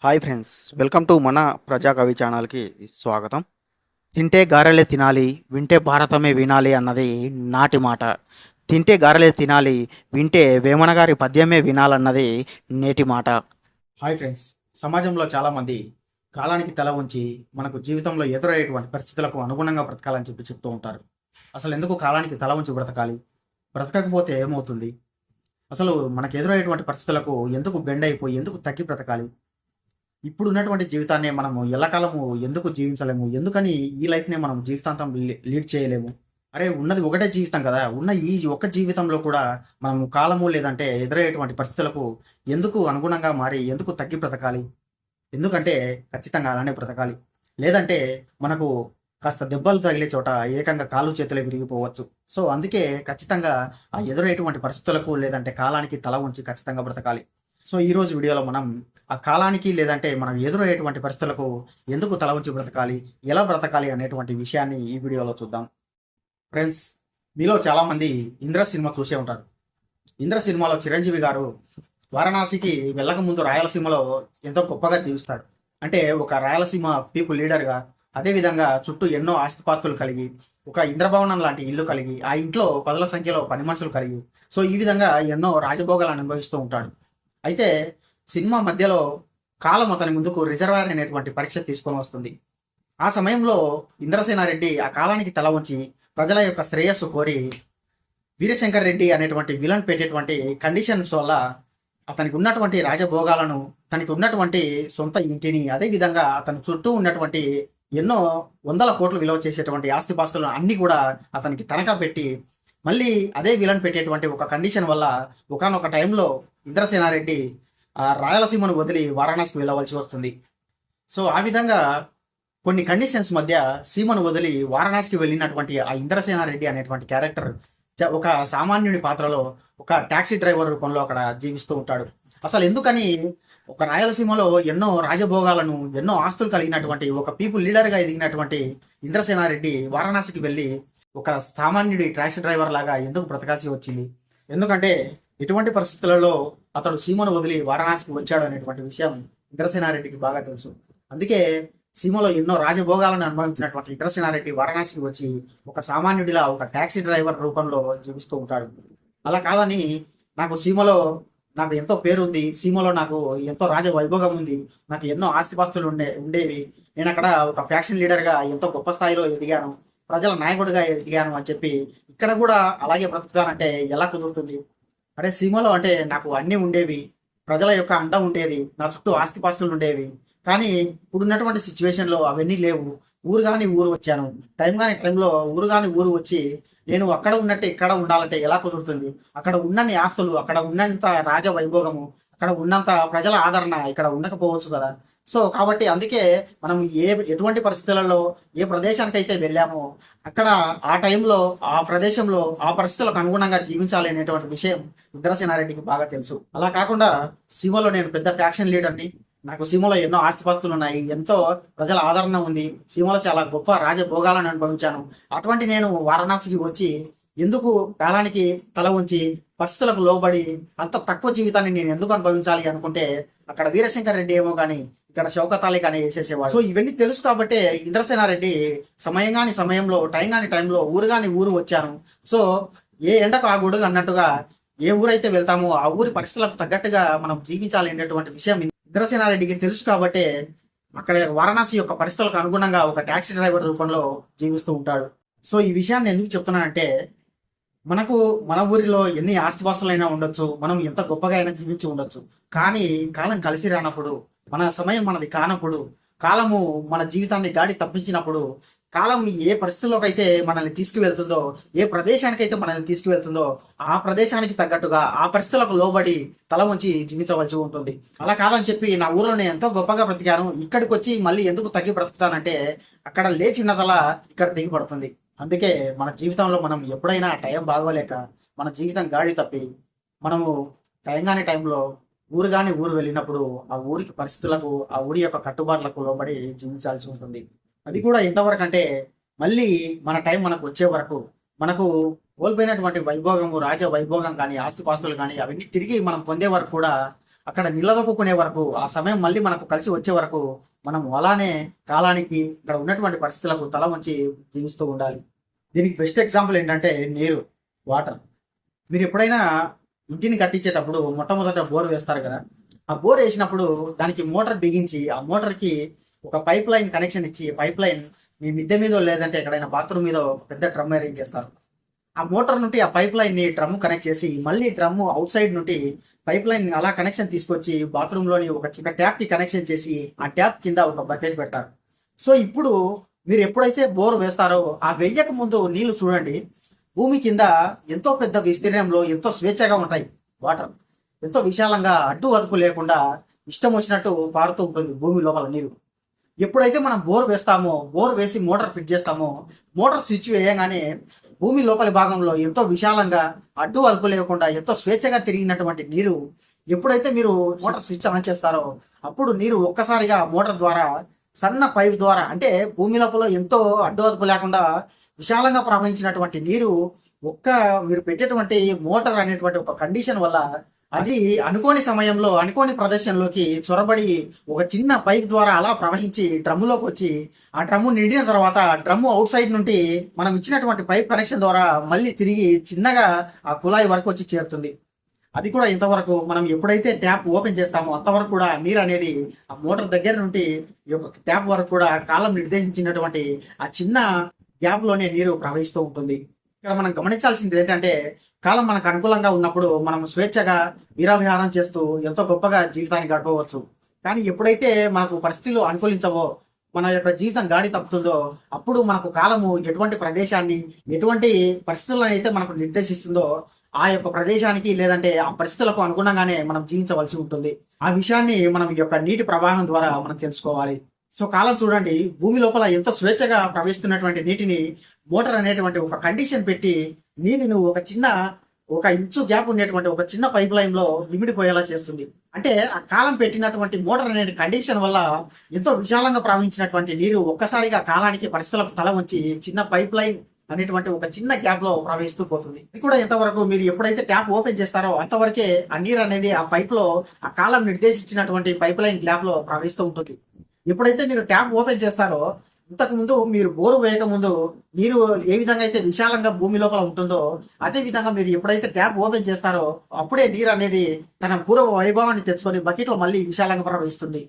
Hi friends, welcome to మన ప్రజాకవి ఛానల్కి స్వాగతం. తింటే గారెలే తినాలి, వింటే భారతమే వినాలి అన్నది నాటి మాట. తింటే గారెలే తినాలి, వింటే వేమన గారి పద్యమే వినాలన్నది నేటి మాట. హాయ్ ఫ్రెండ్స్, సమాజంలో చాలామంది కాలానికి తల ఉంచి మనకు జీవితంలో ఎదురయ్యేటువంటి పరిస్థితులకు అనుగుణంగా బ్రతకాలని చెప్పి చెప్తూ ఉంటారు. అసలు ఎందుకు కాలానికి తల ఉంచి బ్రతకాలి? బ్రతకకపోతే ఏమవుతుంది? అసలు మనకు ఎదురయ్యేటువంటి పరిస్థితులకు ఎందుకు బెండ్ అయిపోయి ఎందుకు తగ్గి బ్రతకాలి? ఇప్పుడు ఉన్నటువంటి జీవితాన్ని మనము ఎల్లకాలము ఎందుకు జీవించలేము? ఎందుకని ఈ లైఫ్‌నే మనం జీవితాంతం లీడ్ చేయలేము? అరే! ఉన్నది ఒకటే జీవితం కదా! ఉన్న ఈ ఒక్క జీవితంలో కూడా మనము కాలము లేదంటే ఎదురయ్యేటువంటి పరిస్థితులకు ఎందుకు అనుగుణంగా మారి ఎందుకు తగ్గి బ్రతకాలి? ఎందుకంటే ఖచ్చితంగా అలానే బ్రతకాలి. లేదంటే మనకు కాస్త దెబ్బలు తగిలే చోట ఏకంగా కాళ్ళు చేతులే విరిగిపోవచ్చు. సో, అందుకే ఖచ్చితంగా ఆ ఎదురయ్యేటువంటి పరిస్థితులకు లేదంటే కాలానికి తల వంచి ఖచ్చితంగా బ్రతకాలి. సో, ఈరోజు వీడియోలో మనం ఆ కాలానికి లేదంటే మనం ఎదురయ్యేటువంటి పరిస్థితులకు ఎందుకు తల వంచి బ్రతకాలి? ఎలా బ్రతకాలి అనేటువంటి విషయాన్ని ఈ వీడియోలో చూద్దాం. ఫ్రెండ్స్, మీలో చాలామంది 'ఇంద్ర' సినిమా చూసే ఉంటారు. 'ఇంద్ర' సినిమాలో చిరంజీవి గారు వారణాసికి వెళ్ళకముందు రాయలసీమలో ఎంతో గొప్పగా జీవిస్తాడు. అంటే ఒక రాయలసీమ పీపుల్ లీడర్‌గా, అదేవిధంగా చుట్టూ ఎన్నో ఆస్తిపాస్తులు కలిగి, ఒక ఇంద్రభవనం లాంటి ఇల్లు కలిగి, ఆ ఇంట్లో పదుల సంఖ్యలో పని మనుషులు కలిగి, సో ఈ విధంగా ఎన్నో రాజభోగాలను అనుభవిస్తూ ఉంటాడు. అయితే సినిమా మధ్యలో కాలం అతని ముందుకు రిజర్వాయర్ అనేటువంటి పరీక్ష తీసుకొని వస్తుంది. ఆ సమయంలో ఇంద్రసేనారెడ్డి ఆ కాలానికి తల వంచి ప్రజల యొక్క శ్రేయస్సు కోరి వీరశంకర్ రెడ్డి అనేటువంటి విలన్ పెట్టేటువంటి కండిషన్స్ వల్ల అతనికి ఉన్నటువంటి రాజభోగాలను, తనకి ఉన్నటువంటి సొంత ఇంటిని, అదేవిధంగా అతని చుట్టూ ఉన్నటువంటి ఎన్నో వందల కోట్లు విలువ చేసేటువంటి ఆస్తిపాస్తులను అన్నీ కూడా అతనికి తనఖా పెట్టి, మళ్ళీ అదే విలన్ పెట్టేటువంటి ఒక కండిషన్ వల్ల ఒకానొక టైంలో ఇంద్రసేనారెడ్డి ఆ రాయలసీమను వదిలి వారణాసికి వెళ్ళవలసి వస్తుంది. సో ఆ విధంగా కొన్ని కండిషన్స్ మధ్య సీమను వదిలి వారణాసికి వెళ్ళినటువంటి ఆ ఇంద్రసేనారెడ్డి అనేటువంటి క్యారెక్టర్ ఒక సామాన్యుడి పాత్రలో ఒక టాక్సీ డ్రైవర్ రూపంలో అక్కడ జీవిస్తూ ఉంటాడు. అసలు ఎందుకని ఒక రాయలసీమలో ఎన్నో రాజభోగాలను, ఎన్నో ఆస్తులు కలిగినటువంటి ఒక పీపుల్ లీడర్గా ఎదిగినటువంటి ఇంద్రసేనారెడ్డి వారణాసికి వెళ్ళి ఒక సామాన్యుడి టాక్సీ డ్రైవర్ లాగా ఎందుకు బ్రతకాల్సి వచ్చింది? ఎందుకంటే ఎటువంటి పరిస్థితులలో అతడు సీమను వదిలి వారణాసికి వచ్చాడు అనేటువంటి విషయం ఇంద్రసేనారెడ్డికి బాగా తెలుసు. అందుకే సీమలో ఎన్నో రాజభోగాలను అనుభవించినటువంటి ఇంద్రసేనారెడ్డి వారణాసికి వచ్చి ఒక సామాన్యుడిలా ఒక టాక్సీ డ్రైవర్ రూపంలో జీవిస్తూ ఉంటాడు. అలా కాదని నాకు ఎంతో పేరు ఉంది, సీమలో నాకు ఎంతో రాజ వైభోగం ఉంది, నాకు ఎన్నో ఆస్తిపాస్తులు ఉండేవి, నేను అక్కడ ఒక ఫ్యాక్షన్ లీడర్గా ఎంతో గొప్ప స్థాయిలో ఎదిగాను, ప్రజల నాయకుడిగా ఎదిగాను అని చెప్పి ఇక్కడ కూడా అలాగే బ్రతుకుతానంటే ఎలా కుదురుతుంది? అరే సీమలో అంటే నాకు అన్నీ ఉండేవి, ప్రజల యొక్క అండ ఉండేది, నా చుట్టూ ఆస్తిపాస్తులు ఉండేవి, కానీ ఇప్పుడున్నటువంటి సిచ్యువేషన్లో అవన్నీ లేవు. ఊరు కానీ ఊరు వచ్చాను, టైం కానీ టైంలో ఊరు కానీ ఊరు వచ్చి నేను అక్కడ ఉన్నట్టే ఇక్కడ ఉండాలంటే ఎలా కుదురుతుంది? అక్కడ ఉన్నన్ని ఆస్తులు, అక్కడ ఉన్నంత రాజ వైభోగము, అక్కడ ఉన్నంత ప్రజల ఆదరణ ఇక్కడ ఉండకపోవచ్చు కదా. సో కాబట్టి అందుకే మనం ఎటువంటి పరిస్థితులలో ఏ ప్రదేశానికైతే వెళ్ళామో అక్కడ ఆ టైంలో ఆ ప్రదేశంలో ఆ పరిస్థితులకు అనుగుణంగా జీవించాలి అనేటువంటి విషయం ఇంద్రసేనారెడ్డికి బాగా తెలుసు. అలా కాకుండా సీమలో నేను పెద్ద ఫ్యాక్షన్ లీడర్ని, నాకు సీమలో ఎన్నో ఆస్తిపాస్తులు ఉన్నాయి, ఎంతో ప్రజల ఆదరణ ఉంది, సీమలో చాలా గొప్ప రాజభోగాలను అనుభవించాను, అటువంటి నేను వారణాసికి వచ్చి ఎందుకు కాలానికి తల ఉంచి పరిస్థితులకు లోబడి అంత తక్కువ జీవితాన్ని నేను ఎందుకు అనుభవించాలి అనుకుంటే అక్కడ వీరశంకర్ రెడ్డి ఏమో కానీ ఇక్కడ షౌకత్ అలీ కానీ వేసేసేవాడు. సో ఇవన్నీ తెలుసు కాబట్టి ఇంద్రసేనారెడ్డి సమయంలో టైం కాని టైంలో ఊరు కాని ఊరు వచ్చాను. సో ఏ ఎండకు ఆ గొడుగు అన్నట్టుగా ఏ ఊరైతే వెళ్తామో ఆ ఊరి పరిస్థితులకు తగ్గట్టుగా మనం జీవించాలి అనేటువంటి విషయం ఇంద్రసేనారెడ్డికి తెలుసు కాబట్టి అక్కడ వారణాసి యొక్క పరిస్థితులకు అనుగుణంగా ఒక ట్యాక్సీ డ్రైవర్ రూపంలో జీవిస్తూ ఉంటాడు. సో ఈ విషయాన్ని ఎందుకు చెప్తున్నానంటే మనకు మన ఊరిలో ఎన్ని ఆస్తిపాస్తులైనా ఉండొచ్చు, మనం ఎంత గొప్పగా అయినా జీవించి ఉండొచ్చు, కానీ కాలం కలిసి రానప్పుడు, మన సమయం మనది కానప్పుడు, కాలము మన జీవితాన్ని గాడి తప్పించినప్పుడు, కాలం ఏ పరిస్థితుల్లోకి అయితే మనల్ని తీసుకువెళ్తుందో, ఏ ప్రదేశానికైతే మనల్ని తీసుకువెళ్తుందో ఆ ప్రదేశానికి తగ్గట్టుగా ఆ పరిస్థితులకు లోబడి తల వంచి జీవించవలసి ఉంటుంది. అలా కాదని చెప్పి నా ఊరిలో నేను ఎంతో గొప్పగా బ్రతికాను, ఇక్కడికి వచ్చి మళ్ళీ ఎందుకు తగ్గి బ్రతుకుతానంటే అక్కడ లేచిన్నదలా ఇక్కడ దిగి పడుతుంది. అందుకే మన జీవితంలో మనం ఎప్పుడైనా టైం బాగోలేక మన జీవితం గాడి తప్పి మనము టైం కాని టైంలో ఊరు కాని ఊరు వెళ్ళినప్పుడు ఆ ఊరికి పరిస్థితులకు, ఆ ఊరి యొక్క కట్టుబాట్లకు లోబడి జీవించాల్సి ఉంటుంది. అది కూడా ఎంతవరకు అంటే మళ్ళీ మన టైం మనకు వచ్చే వరకు, మనకు కోల్పోయినటువంటి వైభోగము, రాజ వైభోగం కానీ ఆస్తిపాస్తులు కానీ అవన్నీ తిరిగి మనం పొందే వరకు కూడా అక్కడ నిలదొక్కునే వరకు, ఆ సమయం మళ్ళీ మనకు కలిసి వచ్చే వరకు మనం అలానే కాలానికి ఇక్కడ ఉన్నటువంటి పరిస్థితులకు తల వంచి జీవిస్తూ ఉండాలి. దీనికి బెస్ట్ ఎగ్జాంపుల్ ఏంటంటే నీరు, వాటర్. మీరు ఎప్పుడైనా ఇంటిని కట్టించేటప్పుడు మొట్టమొదట బోర్ వేస్తారు కదా, ఆ బోర్ వేసినప్పుడు దానికి మోటార్ బిగించి ఆ మోటార్కి ఒక పైప్ లైన్ కనెక్షన్ ఇచ్చి, పైప్ లైన్ మీ మిద్దె మీద లేదంటే ఎక్కడైనా బాత్రూమ్ మీద పెద్ద డ్రమ్ అరేంజ్ చేస్తారు. ఆ మోటార్ నుండి ఆ పైప్ లైన్ ని డ్రమ్ కనెక్ట్ చేసి మళ్ళీ డ్రమ్ అవుట్ సైడ్ నుండి పైప్ లైన్ అలా కనెక్షన్ తీసుకొచ్చి బాత్రూమ్ లోని ఒక చిన్న ట్యాప్ కి కనెక్షన్ చేసి ఆ ట్యాప్ కింద ఒక బకెట్ పెడతారు. సో ఇప్పుడు మీరు ఎప్పుడైతే బోర్ వేస్తారో ఆ వెయ్యక ముందు నీళ్లు చూడండి, భూమి కింద ఎంతో పెద్ద విస్తీర్ణంలో ఎంతో స్వేచ్ఛగా ఉంటాయి వాటర్. ఎంతో విశాలంగా అడ్డు అదుపు లేకుండా ఇష్టం వచ్చినట్టు పారుతూ ఉంటుంది భూమి లోపల నీరు. ఎప్పుడైతే మనం బోర్ వేస్తామో, బోర్ వేసి మోటార్ ఫిట్ చేస్తామో, మోటార్ స్విచ్ వేయగానే భూమి లోపలి భాగంలో ఎంతో విశాలంగా అడ్డు అదుపు లేకుండా ఎంతో స్వేచ్ఛగా తిరిగినటువంటి నీరు, ఎప్పుడైతే మీరు మోటార్ స్విచ్ ఆన్ చేస్తారో అప్పుడు నీరు ఒక్కసారిగా మోటార్ ద్వారా సన్న పైప్ ద్వారా, అంటే భూమి లోపల ఎంతో అడ్డు అదుపు లేకుండా విశాలంగా ప్రవహించినటువంటి నీరు మీరు పెట్టేటువంటి మోటార్ అనేటువంటి ఒక కండిషన్ వల్ల అది అనుకోని సమయంలో అనుకోని ప్రదేశంలోకి చొరబడి ఒక చిన్న పైప్ ద్వారా అలా ప్రవహించి డ్రమ్ములోకి వచ్చి ఆ డ్రమ్ము నిండిన తర్వాత డ్రమ్ము అవుట్ సైడ్ నుండి మనం ఇచ్చినటువంటి పైప్ కనెక్షన్ ద్వారా మళ్ళీ తిరిగి చిన్నగా ఆ కుళాయి వరకు వచ్చి చేరుతుంది. అది కూడా ఇంతవరకు మనం ఎప్పుడైతే ట్యాప్ ఓపెన్ చేస్తామో అంతవరకు కూడా నీరు అనేది ఆ మోటార్ దగ్గర నుండి ఈ యొక్క ట్యాప్ వరకు కూడా కాలం నిర్దేశించినటువంటి ఆ చిన్న గ్యాప్ లోనే నీరు ప్రవహిస్తూ ఉంటుంది. ఇక్కడ మనం గమనించాల్సింది ఏంటంటే, కాలం మనకు అనుకూలంగా ఉన్నప్పుడు మనం స్వేచ్ఛగా వీరావిహారం చేస్తూ ఎంతో గొప్పగా జీవితాన్ని గడపవచ్చు. కానీ ఎప్పుడైతే మనకు పరిస్థితులు అనుకూలించవో, మన యొక్క జీవితం గాడి తప్పుతుందో, అప్పుడు మనకు కాలము ఎటువంటి ప్రదేశాన్ని, ఎటువంటి పరిస్థితులను అయితే మనకు నిర్దేశిస్తుందో ఆ యొక్క ప్రదేశానికి లేదంటే ఆ పరిస్థితులకు అనుగుణంగానే మనం జీవించవలసి ఉంటుంది. ఆ విషయాన్ని మనం ఈ యొక్క నీటి ప్రవాహం ద్వారా మనం తెలుసుకోవాలి. సో కాలం చూడండి, భూమి లోపల ఎంతో స్వేచ్ఛగా ప్రవహిస్తున్నటువంటి నీటిని మోటార్ అనేటువంటి ఒక కండిషన్ పెట్టి నీరును ఒక ఇంచు గ్యాప్ ఉండేటువంటి ఒక చిన్న పైప్ లైన్ లో ఇమిడిపోయేలా చేస్తుంది. అంటే ఆ కాలం పెట్టినటువంటి మోటార్ అనే కండిషన్ వల్ల ఎంతో విశాలంగా ప్రవహించినటువంటి నీరు ఒక్కసారిగా కాలానికి పరిస్థితులకు తల ఉంచి చిన్న పైప్ లైన్ అనేటువంటి ఒక చిన్న గ్యాప్ లో ప్రవహిస్తూ పోతుంది. ఇది కూడా ఎంతవరకు మీరు ఎప్పుడైతే ట్యాప్ ఓపెన్ చేస్తారో అంతవరకే ఆ నీరు అనేది ఆ పైప్ లో ఆ కాలం నిర్దేశించినటువంటి పైప్ లైన్ గ్యాప్ లో ప్రవహిస్తూ ఉంటుంది. ఎప్పుడైతే మీరు ట్యాప్ ఓపెన్ చేస్తారో, ఇంతకు ముందు మీరు బోరు వేయక ముందు నీరు ఏ విధంగా అయితే విశాలంగా భూమి లోపల ఉంటుందో అదే విధంగా మీరు ఎప్పుడైతే ట్యాప్ ఓపెన్ చేస్తారో అప్పుడే నీరు అనేది తన పూర్వ వైభవాన్ని తెచ్చుకొని బకెట్లో మళ్ళీ విశాలంగా ప్రవహిస్తుంది.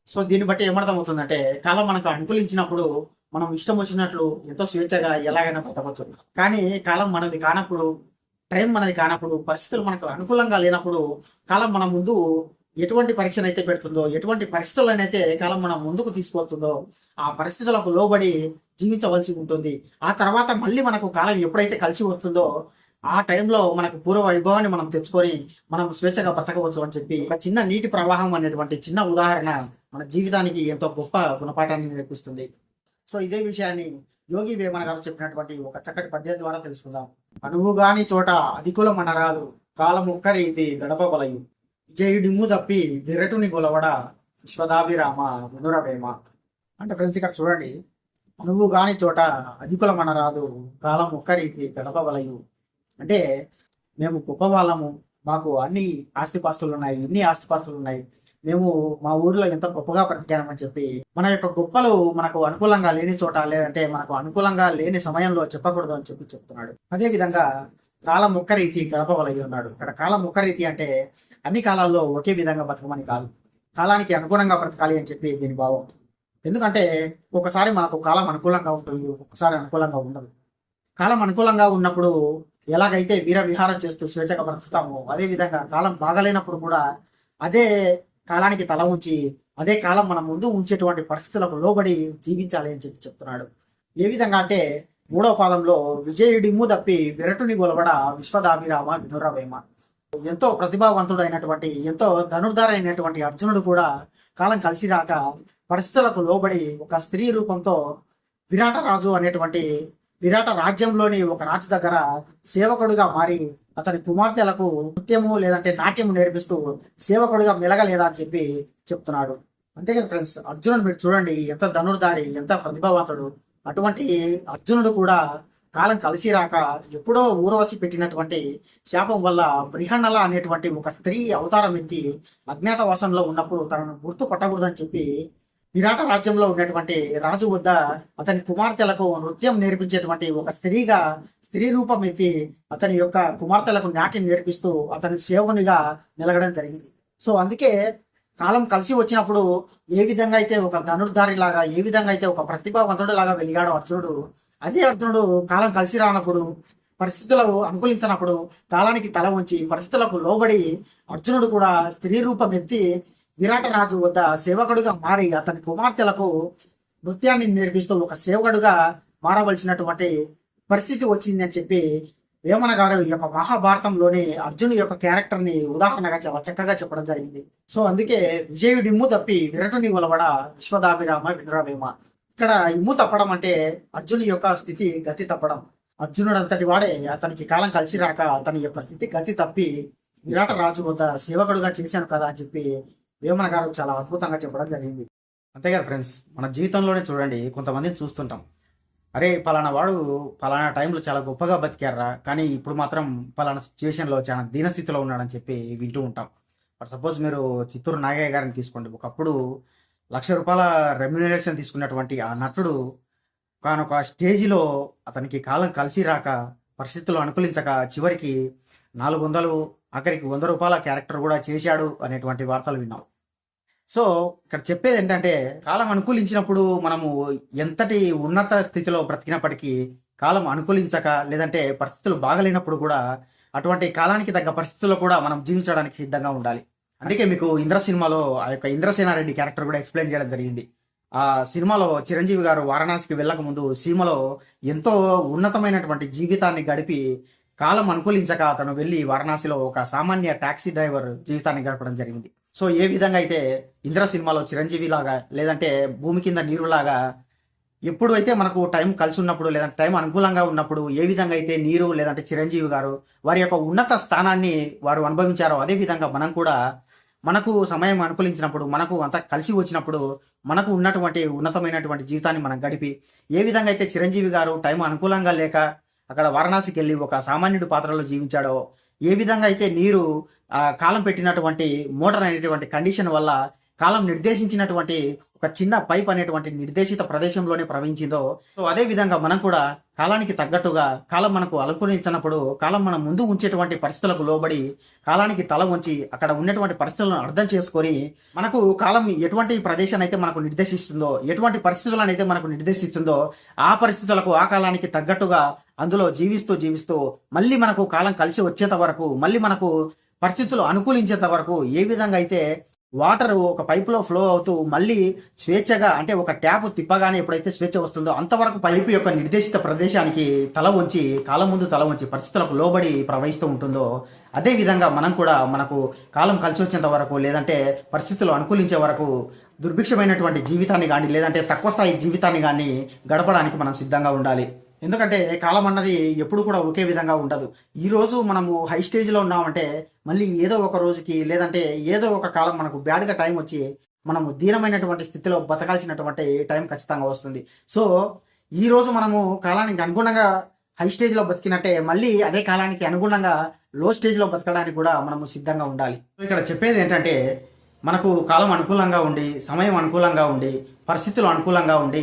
సో దీన్ని బట్టి ఏమర్థమవుతుందంటే, కాలం మనకు అనుకూలించినప్పుడు మనం ఇష్టం వచ్చినట్లు ఎంతో స్వేచ్ఛగా ఎలాగైనా బ్రతకవచ్చు. కానీ కాలం మనది కానప్పుడు, టైం మనది కానప్పుడు, పరిస్థితులు మనకు అనుకూలంగా లేనప్పుడు కాలం మన ముందు ఎటువంటి పరీక్షను అయితే పెడుతుందో, ఎటువంటి పరిస్థితులనైతే కాలం మనం ముందుకు తీసుకువస్తుందో ఆ పరిస్థితులకు లోబడి జీవించవలసి ఉంటుంది. ఆ తర్వాత మళ్ళీ మనకు కాలం ఎప్పుడైతే కలిసి వస్తుందో ఆ టైంలో మనకు పూర్వ వైభవాన్ని మనం తెచ్చుకొని మనం స్వేచ్ఛగా బ్రతకవచ్చు అని చెప్పి ఒక చిన్న నీటి ప్రవాహం అనేటువంటి చిన్న ఉదాహరణ మన జీవితానికి ఎంతో గొప్ప గుణపాఠాన్ని నేర్పిస్తుంది. సో ఇదే విషయాన్ని యోగి వేమన గారు చెప్పినటువంటి ఒక చక్కటి పద్యం ద్వారా తెలుసుకుందాం. అనువుగాని చోట అధికుల మనరాలు, కాలం ఒక్కరీతి గడప బలయు, విజయుడిము తప్పి విరటుని గొలవడ, విశ్వదాభిరామ వినురవేమ. అంటే ఫ్రెండ్స్ ఇక్కడ చూడండి, అనువు కాని చోట అధికుల మనరాదు, కాలం ఒక్కరీతి గడప బలయు. అంటే మేము గొప్ప వాళ్ళము, మాకు అన్ని ఆస్తిపాస్తులు ఉన్నాయి, ఇన్ని ఆస్తిపాస్తులు ఉన్నాయి, మేము మా ఊరిలో ఎంత గొప్పగా బ్రతికామని చెప్పి మన యొక్క గొప్పలు మనకు అనుకూలంగా లేని చోట, లేదంటే మనకు అనుకూలంగా లేని సమయంలో చెప్పకూడదు అని చెప్పి చెప్తున్నాడు. అదే విధంగా కాలం ఒక్క రీతి గడపవలయి ఉన్నాడు. ఇక్కడ కాలం ఒక్క రీతి అంటే అన్ని కాలాల్లో ఒకే విధంగా బతకమని కాదు, కాలానికి అనుగుణంగా బ్రతకాలి అని చెప్పి దీని భావం. ఎందుకంటే ఒకసారి మనకు కాలం అనుకూలంగా ఉంటుంది, ఒకసారి అనుకూలంగా ఉండదు. కాలం అనుకూలంగా ఉన్నప్పుడు ఎలాగైతే వీర విహారం చేస్తూ స్వేచ్ఛగా బ్రతుకుతామో అదే విధంగా కాలం బాగలేనప్పుడు కూడా అదే కాలానికి తల ఉంచి అదే కాలం మన ముందు ఉంచేటువంటి పరిస్థితులకు లోబడి జీవించాలి అని చెప్పి చెప్తున్నాడు. ఏ విధంగా అంటే 3వ పాదంలో విజయుడిము తప్పి విరటుని గొలవడ, విశ్వదాభిరామ వినురవేమ. ఎంతో ప్రతిభావంతుడైనటువంటి ఎంతో ధనుర్ధారైనటువంటి అర్జునుడు కూడా కాలం కలిసి రాక పరిస్థితులకు లోబడి ఒక స్త్రీ రూపంతో విరాట రాజు అనేటువంటి విరాట రాజ్యంలోని ఒక రాజు దగ్గర సేవకుడిగా మారి అతని కుమార్తెలకు నృత్యము లేదంటే నాట్యము నేర్పిస్తూ సేవకుడిగా మెలగలేదా అని చెప్పి చెప్తున్నాడు. అంతే కదా ఫ్రెండ్స్, అర్జునుడు మీరు చూడండి ఎంత ధనుర్ధారి, ఎంత ప్రతిభావంతుడు. అటువంటి అర్జునుడు కూడా కాలం కలిసి రాక ఎప్పుడో ఊరవసి పెట్టినటువంటి శాపం వల్ల బృహన్నల అనేటువంటి ఒక స్త్రీ అవతారం ఎత్తి అజ్ఞాతవాసంలో ఉన్నప్పుడు తనను గుర్తు పట్టకూడదని చెప్పి విరాట రాజ్యంలో ఉన్నటువంటి రాజు వద్ద అతని కుమార్తెలకు నృత్యం నేర్పించేటువంటి ఒక స్త్రీగా స్త్రీ రూపం ఎత్తి అతని యొక్క కుమార్తెలకు నాట్యం నేర్పిస్తూ అతని సేవకునిగా నిలగడం జరిగింది. సో అందుకే కాలం కలిసి వచ్చినప్పుడు ఏ విధంగా అయితే ఒక ధనుర్ధారి లాగా, ఏ విధంగా అయితే ఒక ప్రతిభావంతుడు లాగా వెలిగాడో అర్జునుడు, అదే అర్జునుడు కాలం కలిసి రానప్పుడు, పరిస్థితులకు అనుకూలించినప్పుడు కాలానికి తల వంచి పరిస్థితులకు లోబడి అర్జునుడు కూడా స్త్రీ రూపం ఎత్తి విరాట రాజు వద్ద సేవకుడుగా మారి అతని కుమార్తెలకు నృత్యాన్ని నేర్పిస్తూ ఒక సేవకుడుగా మారవలసినటువంటి పరిస్థితి వచ్చింది అని చెప్పి వేమన గారు ఈ యొక్క మహాభారతంలోని అర్జును యొక్క క్యారెక్టర్ ని ఉదాహరణగా చాలా చక్కగా చెప్పడం జరిగింది. సో అందుకే విజయుడి ఇమ్ము తప్పి విరటుని ఒలవడ విశ్వదాభిరామ వినురవేమ. ఇక్కడ ఇమ్ము తప్పడం అంటే అర్జును యొక్క స్థితి గతి తప్పడం. అర్జునుడు అంతటి వాడే అతనికి కాలం కలిసి రాక అతని యొక్క స్థితి గతి తప్పి విరాట రాజు వద్ద సేవకుడుగా చేశాను కదా అని చెప్పి వేమన గారు చాలా అద్భుతంగా చెప్పడం జరిగింది. అంతే కదా ఫ్రెండ్స్, మన జీవితంలోనే చూడండి, కొంతమందిని చూస్తుంటాం, అరే పలానా వాడు పలానా టైంలో చాలా గొప్పగా బతికారా, కానీ ఇప్పుడు మాత్రం పలానా సిచ్యువేషన్లో చాలా దీనస్థితిలో ఉన్నాడని చెప్పి వింటూ ఉంటాం. ఫర్ సపోజ్ మీరు చిత్తూరు నాగయ్య గారిని తీసుకోండి. ఒకప్పుడు ₹1,00,000 రెమ్యునరేషన్ తీసుకున్నటువంటి ఆ నటుడు కానొక స్టేజిలో అతనికి కాలం కలిసి రాక, పరిస్థితులు అనుకూలించక చివరికి 400 ఆఖరికి ₹100 క్యారెక్టర్ కూడా చేశాడు అనేటువంటి వార్తలు విన్నాం. సో ఇక్కడ చెప్పేది ఏంటంటే, కాలం అనుకూలించినప్పుడు మనము ఎంతటి ఉన్నత స్థితిలో బ్రతికినప్పటికీ కాలం అనుకూలించక, లేదంటే పరిస్థితులు బాగలేనప్పుడు కూడా అటువంటి కాలానికి తగ్గ పరిస్థితుల్లో కూడా మనం జీవించడానికి సిద్ధంగా ఉండాలి. అందుకే మీకు ఇంద్ర సినిమాలో ఆ యొక్క ఇంద్రసేనారెడ్డి క్యారెక్టర్ కూడా ఎక్స్ప్లెయిన్ చేయడం జరిగింది. ఆ సినిమాలో చిరంజీవి గారు వారణాసికి వెళ్ళక ముందు సీమలో ఎంతో ఉన్నతమైనటువంటి జీవితాన్ని గడిపి కాలం అనుకూలించక అతను వెళ్ళి వారణాసిలో ఒక సామాన్య టాక్సీ డ్రైవర్ జీవితాన్ని గడపడం జరిగింది. సో ఏ విధంగా అయితే ఇంద్ర సినిమాలో చిరంజీవి లాగా, లేదంటే భూమి కింద నీరులాగా ఎప్పుడు అయితే మనకు టైం కలిసి ఉన్నప్పుడు, లేదంటే టైం అనుకూలంగా ఉన్నప్పుడు ఏ విధంగా అయితే నీరు లేదంటే చిరంజీవి గారు వారి యొక్క ఉన్నత స్థానాన్ని వారు అనుభవించారో, అదే విధంగా మనం కూడా మనకు సమయం అనుకూలించినప్పుడు, మనకు అంతా కలిసి వచ్చినప్పుడు మనకు ఉన్నటువంటి ఉన్నతమైనటువంటి జీవితాన్ని మనం గడిపి, ఏ విధంగా అయితే చిరంజీవి గారు టైం అనుకూలంగా లేక అక్కడ వారణాసికి వెళ్ళి ఒక సామాన్యుడి పాత్రలో జీవించాడో, ఏ విధంగా అయితే నీరు కాలం పెట్టినటువంటి మోటార్ అనేటువంటి కండిషన్ వల్ల కాలం నిర్దేశించినటువంటి ఒక చిన్న పైప్ అనేటువంటి నిర్దేశిత ప్రదేశంలోనే ప్రవహించిందో, సో అదే విధంగా మనం కూడా కాలానికి తగ్గట్టుగా కాలం మనకు అనుకూలించినప్పుడు, కాలం మనం ముందు ఉంచేటువంటి పరిస్థితులకు లోబడి కాలానికి తల వంచి అక్కడ ఉన్నటువంటి పరిస్థితులను అర్థం చేసుకొని, మనకు కాలం ఎటువంటి ప్రదేశాన్ని అయితే మనకు నిర్దేశిస్తుందో, ఎటువంటి పరిస్థితులను అయితే మనకు నిర్దేశిస్తుందో ఆ పరిస్థితులకు ఆ కాలానికి తగ్గట్టుగా అందులో జీవిస్తూ జీవిస్తూ మళ్ళీ మనకు కాలం కలిసి వచ్చేంత వరకు, మళ్ళీ మనకు పరిస్థితులు అనుకూలించేంత వరకు ఏ విధంగా అయితే వాటర్ ఒక పైపులో ఫ్లో అవుతూ మళ్ళీ స్వేచ్ఛగా, అంటే ఒక ట్యాప్ తిప్పగానే ఎప్పుడైతే స్వేచ్ఛ వస్తుందో అంతవరకు పైపు యొక్క నిర్దేశిత ప్రదేశానికి తల వంచి, కాలం ముందు తల వంచి పరిస్థితులకు లోబడి ప్రవహిస్తూ ఉంటుందో, అదే విధంగా మనం కూడా మనకు కాలం కలిసి వచ్చేంత వరకు, లేదంటే పరిస్థితులు అనుకూలించే వరకు దుర్భిక్షమైనటువంటి జీవితాన్ని కానీ, లేదంటే తక్కువ స్థాయి జీవితాన్ని కానీ గడపడానికి మనం సిద్ధంగా ఉండాలి. ఎందుకంటే కాలం అన్నది ఎప్పుడు కూడా ఒకే విధంగా ఉండదు. ఈ రోజు మనము హై స్టేజ్లో ఉన్నామంటే మళ్ళీ ఏదో ఒక రోజుకి, లేదంటే ఏదో ఒక కాలం మనకు బ్యాడ్గా టైం వచ్చి మనము దీనమైనటువంటి స్థితిలో బతకాల్సినటువంటి టైం ఖచ్చితంగా వస్తుంది. సో ఈ రోజు మనము కాలానికి అనుగుణంగా హై స్టేజ్లో బతికినట్టే మళ్ళీ అదే కాలానికి అనుగుణంగా లో స్టేజ్లో బతకడానికి కూడా మనము సిద్ధంగా ఉండాలి. ఇక్కడ చెప్పేది ఏంటంటే, మనకు కాలం అనుకూలంగా ఉండి, సమయం అనుకూలంగా ఉండి, పరిస్థితులు అనుకూలంగా ఉండి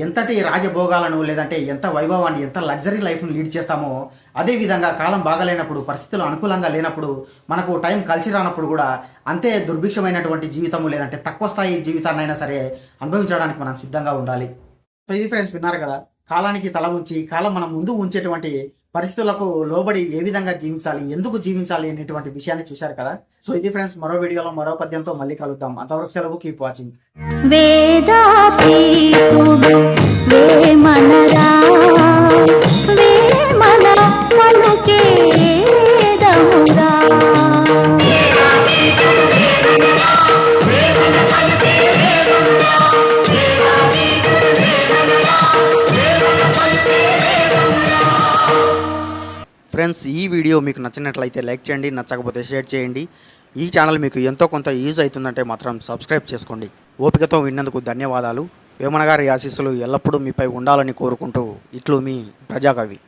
ఎంతటి రాజభోగాలను, లేదంటే ఎంత వైభవాన్ని, ఎంత లగ్జరీ లైఫ్ను లీడ్ చేస్తామో, అదేవిధంగా కాలం బాగలేనప్పుడు, పరిస్థితులు అనుకూలంగా లేనప్పుడు, మనకు టైం కలిసి రానప్పుడు కూడా అంతే దుర్భిక్షమైనటువంటి జీవితము, లేదంటే తక్కువ స్థాయి జీవితాన్ని అయినా సరే అనుభవించడానికి మనం సిద్ధంగా ఉండాలి. సో ఇది ఫ్రెండ్స్, విన్నారు కదా, కాలానికి తల ఉంచి కాలం మనం ముందు ఉంచేటువంటి పరిస్థితులకు లోబడి ఏ విధంగా జీవించాలి, ఎందుకు జీవించాలి అనేటువంటి విషయాన్ని చూశారు కదా. సో ఇది ఫ్రెండ్స్, మరో వీడియోలో మరో పద్యంతో మళ్ళీ కలుద్దాం. అంతవరకు సెలవు. Keep watching. ఫ్రెండ్స్, ఈ వీడియో మీకు నచ్చినట్లయితే లైక్ చేయండి, నచ్చకపోతే షేర్ చేయండి. ఈ ఛానల్ మీకు ఎంతో కొంత యూజ్ అవుతుందంటే మాత్రం సబ్స్క్రైబ్ చేసుకోండి. ఓపికతో విన్నందుకు ధన్యవాదాలు. వేమన గారి ఆశీస్సులు ఎల్లప్పుడూ మీపై ఉండాలని కోరుకుంటూ ఇట్లు మీ ప్రజాకవి.